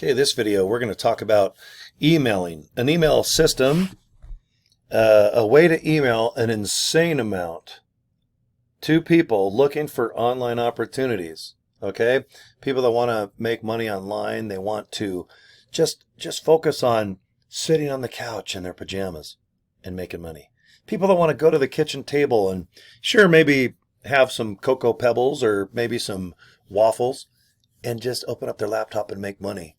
Okay, this video we're going to talk about emailing. An email system, a way to email an insane amount to people looking for online opportunities. Okay, people that want to make money online, they want to just focus on sitting on the couch in their pajamas and making money. People that want to go to the kitchen table and sure, maybe have some Cocoa Pebbles or maybe some waffles and just open up their laptop and make money.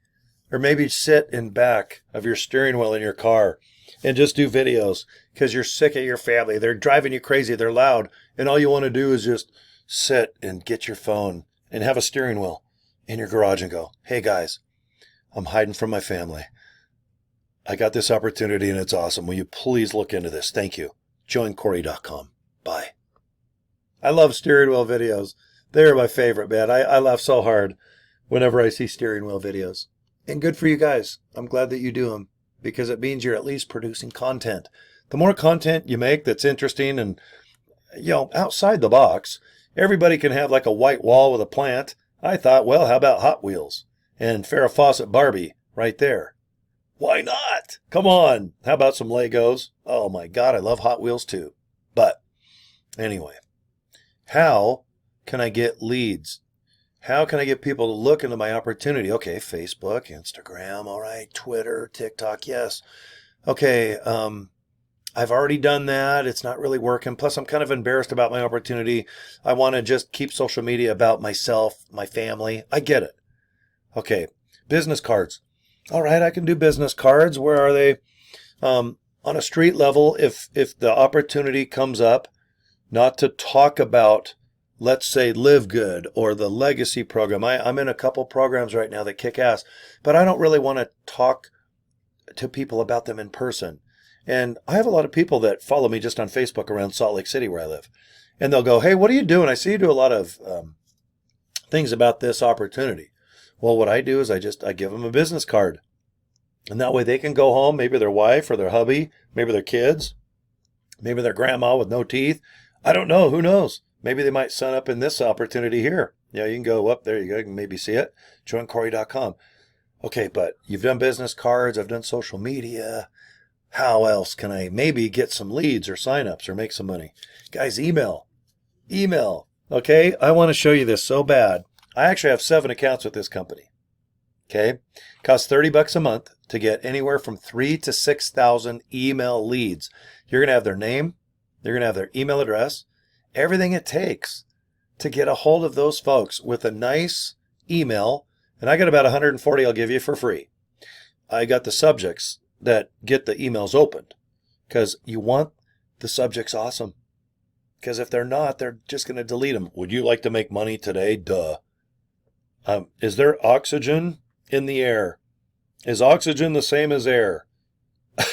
Or maybe sit in back of your steering wheel in your car and just do videos because you're sick of your family. They're driving you crazy. They're loud. And all you want to do is just sit and get your phone and have a steering wheel in your garage and go, hey guys, I'm hiding from my family. I got this opportunity and it's awesome. Will you please look into this? Thank you. Joincory.com. Bye. I love steering wheel videos. They're my favorite, man. I laugh so hard whenever I see steering wheel videos. And good for you guys. I'm glad that you do them because it means you're at least producing content. The more content you make that's interesting and, outside the box, everybody can have like a white wall with a plant. I thought, well, how about Hot Wheels and Farrah Fawcett Barbie right there? Why not? Come on. How about some Legos? Oh my God, I love Hot Wheels too. But anyway, how can I get leads? How can I get people to look into my opportunity? Okay, Facebook, Instagram, all right, Twitter, TikTok, yes. Okay, I've already done that. It's not really working. Plus, I'm kind of embarrassed about my opportunity. I want to just keep social media about myself, my family. I get it. Okay, business cards. All right, I can do business cards. Where are they? On a street level, if the opportunity comes up, not to talk about, let's say, LIVEGOOD or the Legacy program. I'm in a couple programs right now that kick ass, but I don't really want to talk to people about them in person. And I have a lot of people that follow me just on Facebook around Salt Lake City where I live. And they'll go, hey, what are you doing? I see you do a lot of things about this opportunity. Well, what I do is I give them a business card. And that way they can go home, maybe their wife or their hubby, maybe their kids, maybe their grandma with no teeth. I don't know. Who knows? Maybe they might sign up in this opportunity here. You can go up there. You go. You can maybe see it. Joincory.com. Okay, but you've done business cards. I've done social media. How else can I maybe get some leads or signups or make some money? Guys, email. Email. Okay, I want to show you this so bad. I actually have 7 accounts with this company. Okay, costs $30 a month to get anywhere from 3,000 to 6,000 email leads. You're going to have their name. They're going to have their email address. Everything it takes to get a hold of those folks with a nice email. And I got about 140 I'll give you for free. I got the subjects that get the emails opened because you want the subjects awesome. Because if they're not, they're just going to delete them. Would you like to make money today? Duh. Is there oxygen in the air? Is oxygen the same as air?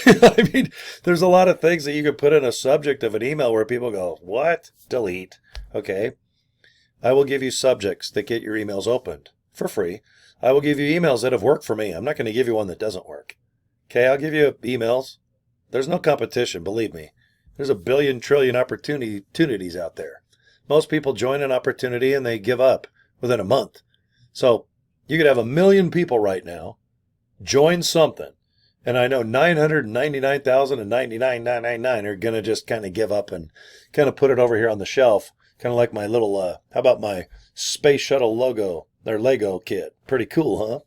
I mean, there's a lot of things that you could put in a subject of an email where people go, what? Delete. Okay. I will give you subjects that get your emails opened for free. I will give you emails that have worked for me. I'm not going to give you one that doesn't work. Okay. I'll give you emails. There's no competition. Believe me. There's a billion trillion opportunities out there. Most people join an opportunity and they give up within a month. So you could have 1 million people right now join something. And I know 999,099 are going to just kind of give up and kind of put it over here on the shelf. Kind of like my little, how about my space shuttle logo, their Lego kit. Pretty cool, huh?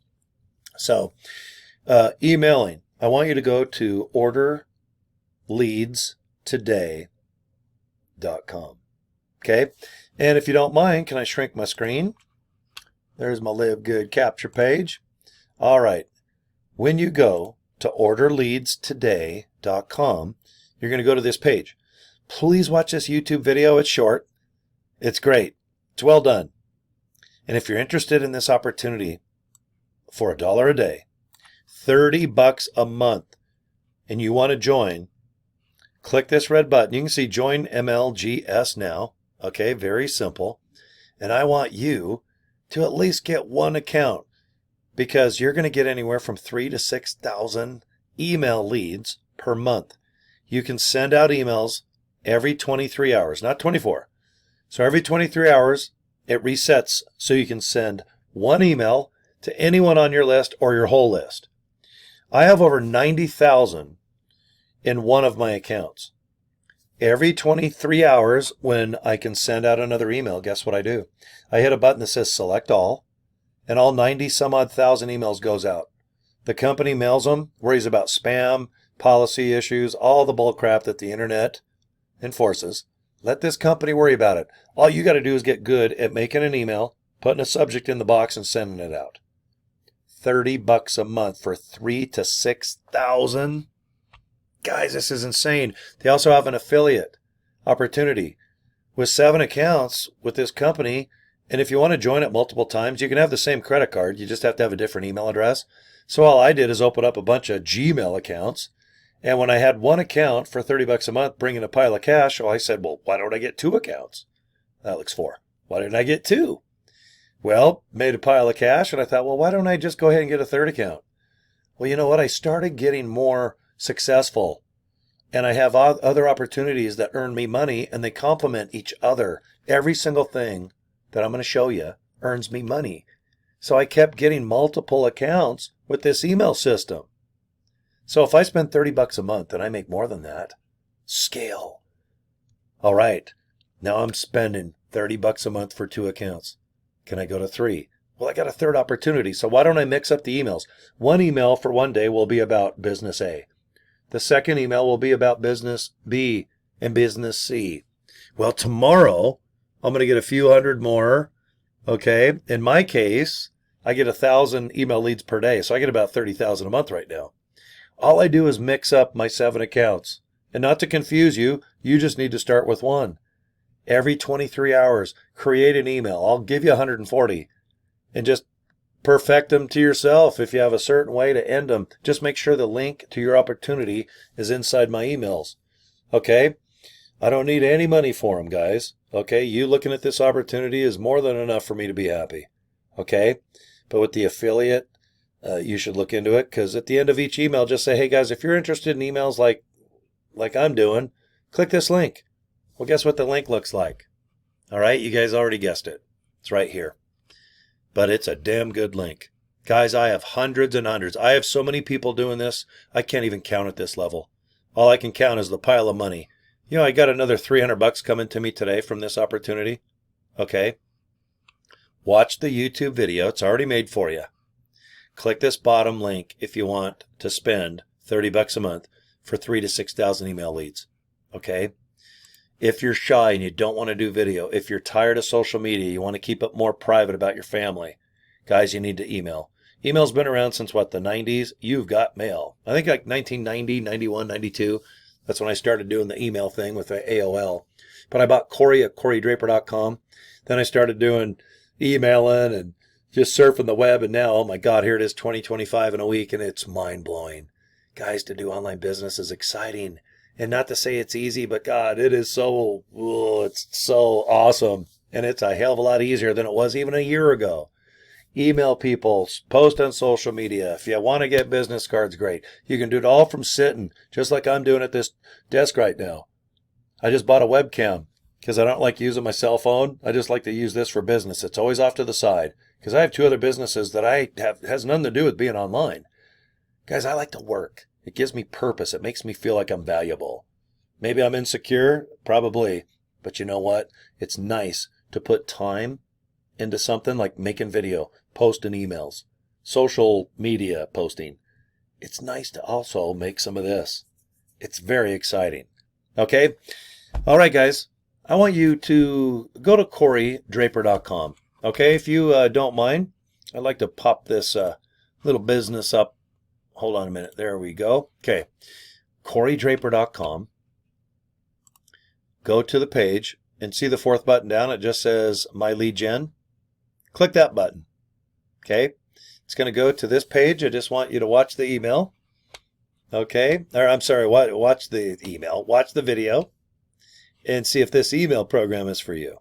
So, emailing. I want you to go to orderleadstoday.com. Okay? And if you don't mind, can I shrink my screen? There's my LiveGood capture page. All right. When you go to orderleadstoday.com, you're going to go to this page. Please watch this YouTube video. It's short. It's great. It's well done. And if you're interested in this opportunity for $1 a day, $30 a month, and you want to join, click this red button. You can see Join MLGS Now. Okay, very simple. And I want you to at least get one account because you're going to get anywhere from 3,000 to 6,000 email leads per month. You can send out emails every 23 hours, not 24. So every 23 hours, it resets so you can send one email to anyone on your list or your whole list. I have over 90,000 in one of my accounts. Every 23 hours when I can send out another email, guess what I do? I hit a button that says select all, and all 90 some odd thousand emails goes out. The company mails them, worries about spam, policy issues, all the bull crap that the internet enforces. Let this company worry about it. All you got to do is get good at making an email, putting a subject in the box, and sending it out. $30 a month for 3,000 to 6,000. Guys, this is insane. They also have an affiliate opportunity with 7 accounts with this company. And if you want to join it multiple times, you can have the same credit card. You just have to have a different email address. So all I did is open up a bunch of Gmail accounts. And when I had one account for $30 a month bringing a pile of cash, so I said, well, why don't I get 2 accounts? That looks 4. Why didn't I get 2? Well, made a pile of cash, and I thought, well, why don't I just go ahead and get a 3rd account? Well, you know what? I started getting more successful, and I have other opportunities that earn me money, and they complement each other. Every single thing that I'm going to show you earns me money. So I kept getting multiple accounts with this email system. So if I spend $30 a month and I make more than that, scale. All right, now I'm spending $30 a month for 2 accounts. Can I go to 3? Well, I got a 3rd opportunity, so why don't I mix up the emails? One email for one day will be about business A. The second email will be about business B and business C. Well, tomorrow, I'm going to get a few hundred more, okay? In my case, I get 1,000 email leads per day, so I get about 30,000 a month right now. All I do is mix up my 7 accounts. And not to confuse you, you just need to start with 1. Every 23 hours, create an email. I'll give you 140 and just perfect them to yourself. If you have a certain way to end them, just make sure the link to your opportunity is inside my emails. Okay? I don't need any money for them, guys. Okay? You looking at this opportunity is more than enough for me to be happy. Okay? But with the affiliate, you should look into it, because at the end of each email, just say, hey guys, if you're interested in emails like I'm doing, click this link. Well, guess what the link looks like? All right, you guys already guessed it. It's right here. But it's a damn good link. Guys, I have hundreds and hundreds. I have so many people doing this, I can't even count at this level. All I can count is the pile of money. You know, I got another $300 coming to me today from this opportunity. Okay. Watch the YouTube video. It's already made for you. Click this bottom link if you want to spend $30 a month for 3,000 to 6,000 email leads. Okay. If you're shy and you don't want to do video, if you're tired of social media, you want to keep it more private about your family, guys, you need to email. Email's been around since what, the 90s? You've got mail. I think like 1990, 91, 92. That's when I started doing the email thing with the AOL. But I bought Cory at corydraper.com. Then I started doing emailing and just surfing the web. And now, oh my God, here it is, 2025 in a week, and it's mind-blowing. Guys, to do online business is exciting. And not to say it's easy, but God, it is so, it's so awesome. And it's a hell of a lot easier than it was even a year ago. Email people, post on social media. If you want to get business cards, great. You can do it all from sitting, just like I'm doing at this desk right now. I just bought a webcam because I don't like using my cell phone. I just like to use this for business. It's always off to the side because I have 2 other businesses that has nothing to do with being online. Guys, I like to work. It gives me purpose. It makes me feel like I'm valuable. Maybe I'm insecure, probably. But you know what? It's nice to put time into something like making video, posting emails, social media posting. It's nice to also make some of this. It's very exciting. Okay? All right, guys. I want you to go to corydraper.com. Okay? If you don't mind, I'd like to pop this little business up. Hold on a minute. There we go. Okay. corydraper.com. Go to the page and see the 4th button down. It just says My Lead Gen. Click that button. Okay. It's going to go to this page. I just want you to watch the email. Okay. Or I'm sorry, watch the email. Watch the video and see if this email program is for you.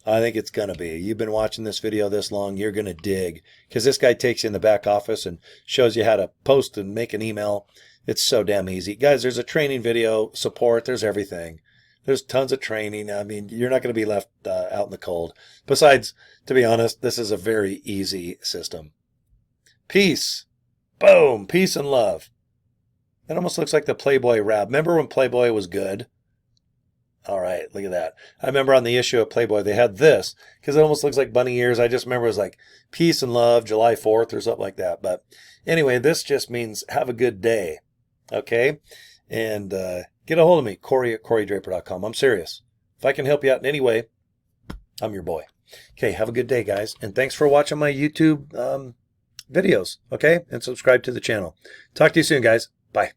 I think it's going to be. You've been watching this video this long, you're going to dig. Because this guy takes you in the back office and shows you how to post and make an email. It's so damn easy. Guys, there's a training video, support, there's everything. There's tons of training. I mean, you're not going to be left out in the cold. Besides, to be honest, this is a very easy system. Peace. Boom. Peace and love. That almost looks like the Playboy wrap. Remember when Playboy was good? All right, look at that. I remember on the issue of Playboy, they had this because it almost looks like bunny ears. I just remember it was like peace and love, July 4th or something like that. But anyway, this just means have a good day. Okay? And get a hold of me, Cory at CoryDraper.com. I'm serious. If I can help you out in any way, I'm your boy. Okay, have a good day, guys. And thanks for watching my YouTube videos. Okay? And subscribe to the channel. Talk to you soon, guys. Bye.